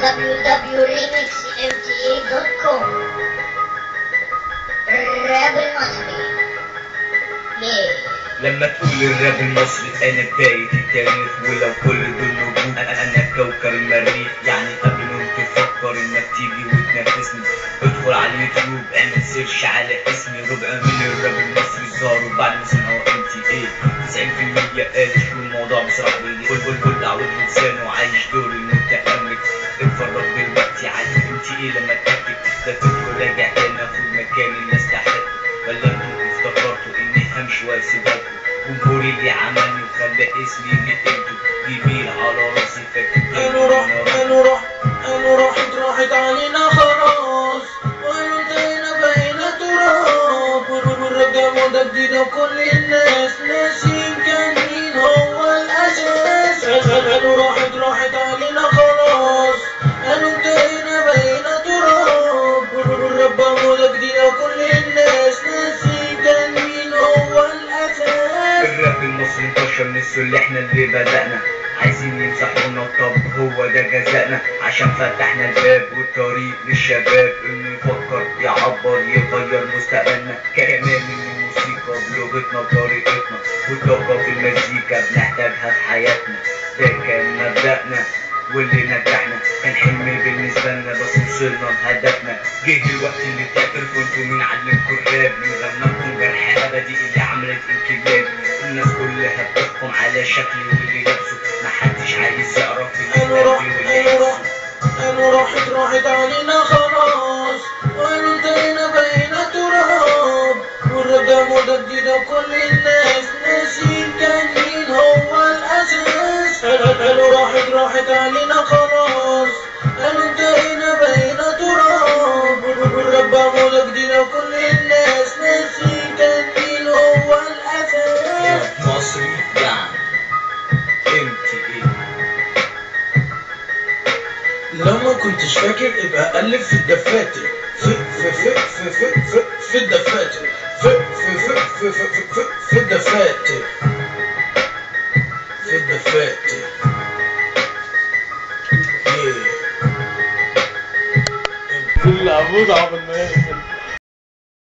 www.remixmta.com. الراب المصري. لما تقول الراب المصري انا بداية التاريخ، ولو كل دول نجوم انا كوكب المريخ. يعني قبل ما تفكر انك تيجي وتنافسني، ادخل على اليوتيوب اعمل سيرش على اسمي. ربع من الراب المصري ظهروا بعد ما سمعوا MTA. 90% قال شو الموضوع بصراحة بيجي كل دعوة لسانه وعايش دور المتأمل. اتفرج دلوقتي على MTA لما تكتب تختفي وراجع تاني اخد مكان الناس تحت. ولا انتوا افتكرتوا اني همشي واسيبكوا؟ جمهوري اللي عملني وخلى اسمي اللي انتوا جميل على راسي فاكر. انا راحت علينا خلاص، وانتهينا بقينا تراب. والراب ده موضة جديدة وكل الناس ناسين كان مين هو الاساس. انا راحت علينا خلاص، انتهينا بقينا تراب. والراب ده موضة جديدة وكل الناس ناسين كان مين هو الاساس. الراب المصري انتشر نسوا اللي احنا اللي بدأنا، عايزين يمسحونا. طب هو ده جزائنا عشان فتحنا الباب والطريق للشباب انه يفكر يعبر يغير مستقبلنا. كمان الموسيقى بلغتنا وطريقتنا، والطاقة في المزيكا بنحتاجها في حياتنا. ده كان مبدأنا واللي نجحنا، كان حلم بالنسبة لنا بس وصلنا لهدفنا. جه الوقت اللي تعترفوا انتوا مين علمكوا الراب، من غناكم جرح ابدي اللي عملت انقلاب. الناس كلها بتحكم على شكلي واللي لابسه، محدش عايز يعرف اللي انا راحت علينا خلاص، وانتهينا بقينا تراب. والراب ده موضة جديدة وكل الناس ناسين كان مين هو الاساس. انا راحت علينا خلاص، انتهينا بقينا تراب. والراب ده موضة جديدة وكل الناس ناسين كان مين هو الاساس. مصري يعني MTA. لو ما كنتش فاكر ابقى قلب في الدفاتر، في الدفاتر، في الدفاتر. كل عمود عمل ما